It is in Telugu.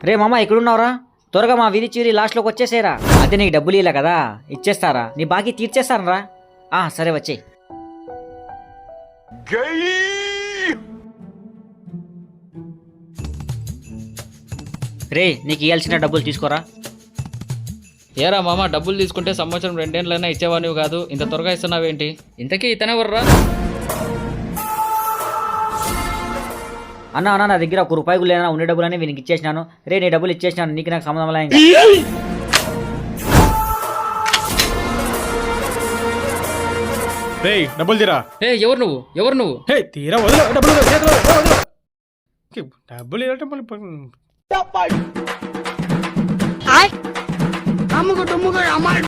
రే మామ ఎక్కడున్నావురా? త్వరగా మా వీధి చివరి లాస్ట్లోకి వచ్చేసేరా. అదే నీకు డబ్బులు ఇలా కదా, ఇచ్చేస్తారా? నీ బాకీ తీర్చేస్తానరా. సరే వచ్చే. రే నీకు ఇవ్వాల్సిన డబ్బులు తీసుకోరా. ఏరా మామ, డబ్బులు తీసుకుంటే సంవత్సరం 2 ఏళ్ళైనా ఇచ్చేవానివి కాదు, ఇంత త్వరగా ఇస్తున్నావేంటి? ఇంతకీ ఇతనే వర్రా? అన్న నా దగ్గర 1 రూపాయి లేనా, ఉండే డబ్బులని వీనికి ఇచ్చేసినాను. రే నీ డబ్బులు ఇచ్చేసినాను, నీకు నాకు సంబంధం లేదు. డబ్బులు తీరా. ఎవరు నువ్వు? తీరా, వదిలే డబ్బులు డబ్బులు